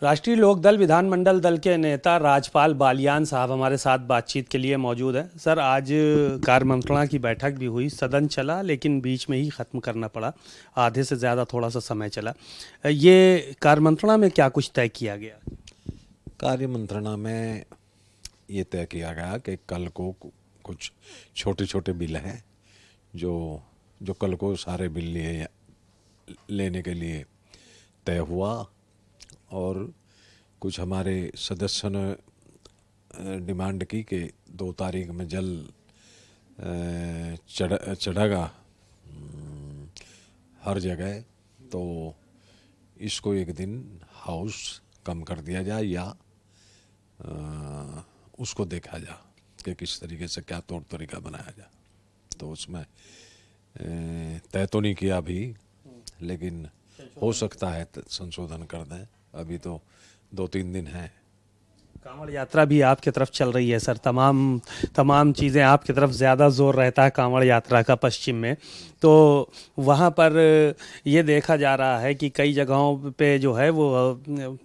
राष्ट्रीय लोकदल विधानमंडल दल के नेता राजपाल बालियान साहब हमारे साथ बातचीत के लिए मौजूद हैं। सर, आज कार्य मंत्रणा की बैठक भी हुई, सदन चला लेकिन बीच में ही ख़त्म करना पड़ा। आधे से ज़्यादा थोड़ा सा समय चला। ये कार्य मंत्रणा में क्या कुछ तय किया गया? कार्य मंत्रणा में ये तय किया गया कि कल को कुछ छोटे छोटे बिल हैं जो जो कल को सारे बिल लेने के लिए तय हुआ। और कुछ हमारे सदस्यों ने डिमांड की कि 2 तारीख में जल चढ़ेगा हर जगह, तो इसको एक दिन हाउस कम कर दिया जाए या उसको देखा जाए कि किस तरीके से क्या तौर तरीका बनाया जाए। तो उसमें तय तो नहीं किया अभी, लेकिन हो सकता है संशोधन कर दें। अभी तो 2-3 दिन हैं। कांवड़ यात्रा भी आपकी तरफ चल रही है सर। तमाम तमाम चीज़ें आपकी तरफ ज़्यादा जोर रहता है कांवड़ यात्रा का पश्चिम में। तो वहाँ पर ये देखा जा रहा है कि कई जगहों पे जो है वो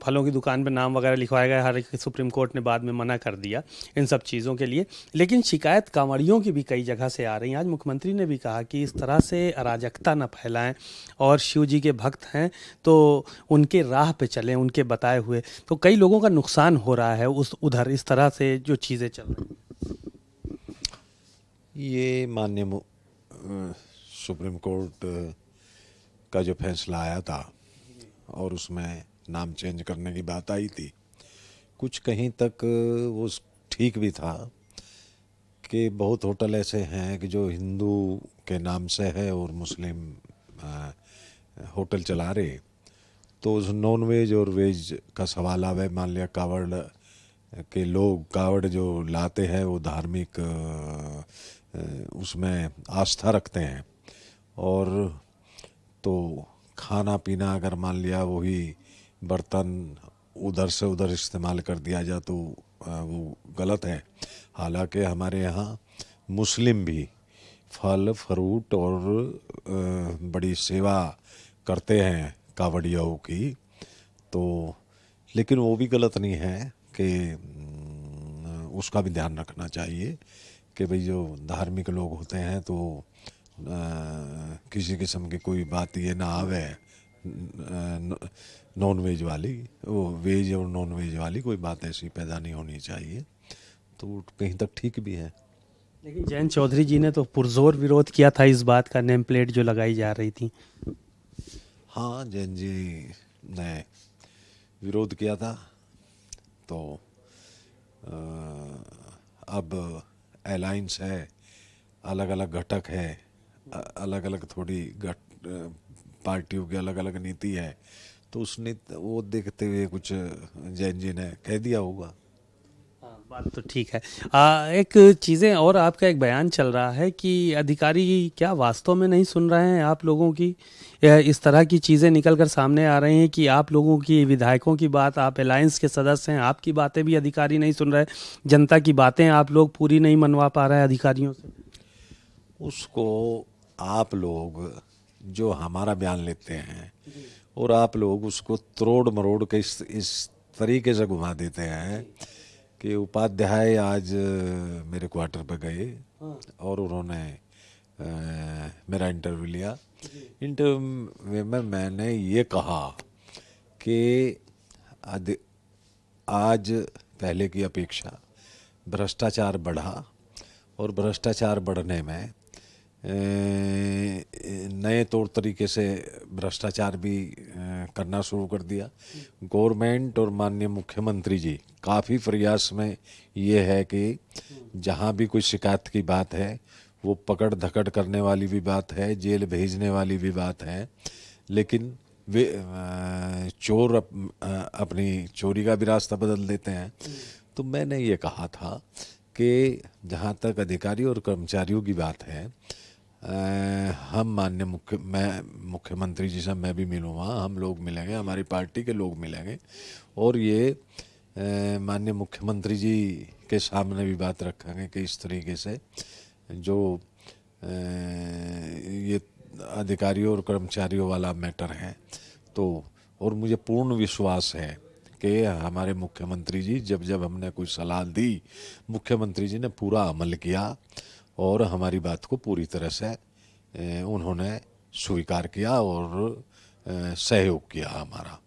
फलों की दुकान पे नाम वगैरह लिखवाया गया। हर सुप्रीम कोर्ट ने बाद में मना कर दिया इन सब चीज़ों के लिए। लेकिन शिकायत कांवड़ियों की भी कई जगह से आ रही है। आज मुख्यमंत्री ने भी कहा कि इस तरह से अराजकता न फैलाएं और शिव जी के भक्त हैं तो उनके राह पे चलें, उनके बताए हुए। तो कई लोगों का नुकसान हो रहा है उस उधर इस तरह से जो चीज़ें चल रही हैं। ये सुप्रीम कोर्ट का जो फैसला आया था और उसमें नाम चेंज करने की बात आई थी, कुछ कहीं तक वो ठीक भी था कि बहुत होटल ऐसे हैं कि जो हिंदू के नाम से है और मुस्लिम होटल चला रहे। तो उस नॉन वेज और वेज का सवाल आवे। मान लिया कावड़ के लोग कावड़ जो लाते हैं वो धार्मिक उसमें आस्था रखते हैं, और तो खाना पीना अगर मान लिया वही बर्तन उधर से उधर इस्तेमाल कर दिया जाए तो वो गलत है। हालांकि हमारे यहाँ मुस्लिम भी फल फ्रूट और बड़ी सेवा करते हैं कावड़ियों की। तो लेकिन वो भी गलत नहीं है कि उसका भी ध्यान रखना चाहिए कि भाई जो धार्मिक लोग होते हैं तो किसी किस्म की कोई बात ये ना आवे नॉन वेज वाली, वो वेज और नॉन वेज वाली कोई बात ऐसी पैदा नहीं होनी चाहिए। तो कहीं तक ठीक भी है। लेकिन जयंत चौधरी जी ने तो पुरजोर विरोध किया था इस बात का, नेम प्लेट जो लगाई जा रही थी। हाँ, जैन जी ने विरोध किया था। तो अब अलायंस है, अलग अलग घटक है, अलग अलग थोड़ी पार्टियों की अलग अलग नीति है। तो उसने वो देखते हुए कुछ जैन जी ने कह दिया होगा। हाँ, बात तो ठीक है। एक चीज़ें और, आपका एक बयान चल रहा है कि अधिकारी क्या वास्तव में नहीं सुन रहे हैं आप लोगों की? या इस तरह की चीज़ें निकल कर सामने आ रही हैं कि आप लोगों की, विधायकों की बात, आप अलायंस के सदस्य हैं, आपकी बातें भी अधिकारी नहीं सुन रहे, जनता की बातें आप लोग पूरी नहीं मनवा पा रहे हैं अधिकारियों से। उसको आप लोग जो हमारा बयान लेते हैं और आप लोग उसको तरोड़ मरोड़ के इस तरीके से घुमा देते हैं कि उपाध्याय आज मेरे क्वार्टर पर गए और उन्होंने मेरा इंटरव्यू लिया। इंटरव्यू में मैंने ये कहा कि आज पहले की अपेक्षा भ्रष्टाचार बढ़ा, और भ्रष्टाचार बढ़ने में नए तौर तरीके से भ्रष्टाचार भी करना शुरू कर दिया। गवर्नमेंट और माननीय मुख्यमंत्री जी काफ़ी प्रयास में ये है कि जहाँ भी कोई शिकायत की बात है वो पकड़ धकड़ करने वाली भी बात है, जेल भेजने वाली भी बात है, लेकिन वे चोर अपनी चोरी का भी रास्ता बदल देते हैं। तो मैंने ये कहा था कि जहाँ तक अधिकारी और कर्मचारियों की बात है, हम माननीय मुख्यमंत्री जी से मैं भी मिलूँगा, हम लोग मिलेंगे, हमारी पार्टी के लोग मिलेंगे, और ये माननीय मुख्यमंत्री जी के सामने भी बात रखेंगे कि इस तरीके से जो ये अधिकारियों और कर्मचारियों वाला मैटर है। तो और मुझे पूर्ण विश्वास है कि हमारे मुख्यमंत्री जी जब जब हमने कोई सलाह दी, मुख्यमंत्री जी ने पूरा अमल किया और हमारी बात को पूरी तरह से उन्होंने स्वीकार किया और सहयोग किया हमारा।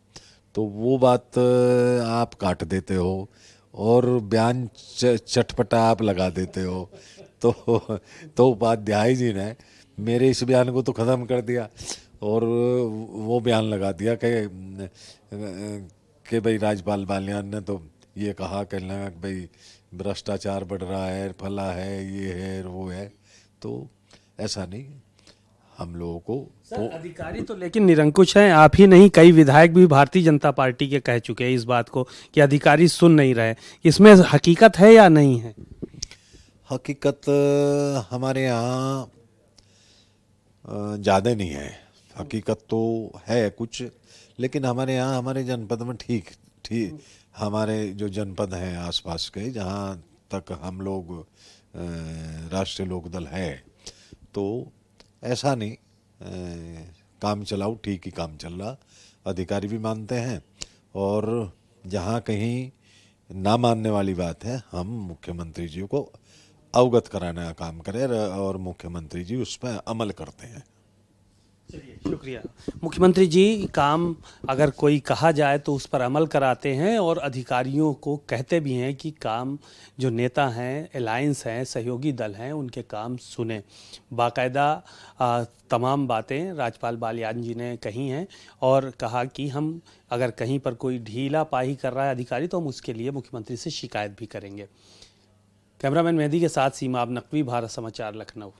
तो वो बात आप काट देते हो और बयान चटपटा आप लगा देते हो। तो उपाध्याय जी ने मेरे इस बयान को तो ख़त्म कर दिया और वो बयान लगा दिया कि भाई राज्यपाल बालियान ने तो ये कहा कि ना भाई भ्रष्टाचार बढ़ रहा है, फला है, ये है, वो है। तो ऐसा नहीं, हम लोगों को सर अधिकारी तो लेकिन निरंकुश हैं। आप ही नहीं, कई विधायक भी भारतीय जनता पार्टी के कह चुके हैं इस बात को कि अधिकारी सुन नहीं रहे। इसमें हकीकत है या नहीं है? हकीकत हमारे यहाँ ज़्यादा नहीं है, हकीकत तो है कुछ, लेकिन हमारे यहाँ हमारे जनपद में ठीक ठीक हमारे जो जनपद हैं आसपास के, जहाँ तक हम लोग राष्ट्रीय लोकदल है, तो ऐसा नहीं, काम चलाओ ठीक ही काम चल रहा, अधिकारी भी मानते हैं और जहाँ कहीं ना मानने वाली बात है हम मुख्यमंत्री जी को अवगत कराने का काम करें और मुख्यमंत्री जी उस पर अमल करते हैं। चलिए शुक्रिया। मुख्यमंत्री जी काम अगर कोई कहा जाए तो उस पर अमल कराते हैं और अधिकारियों को कहते भी हैं कि काम जो नेता हैं, अलायंस हैं, सहयोगी दल हैं, उनके काम सुने। बाकायदा तमाम बातें राज्यपाल बालियान जी ने कही हैं और कहा कि हम अगर कहीं पर कोई ढीला पाही कर रहा है अधिकारी तो हम उसके लिए मुख्यमंत्री से शिकायत भी करेंगे। कैमरामैन मेहदी के साथ सीमा अब नकवी, भारत समाचार, लखनऊ।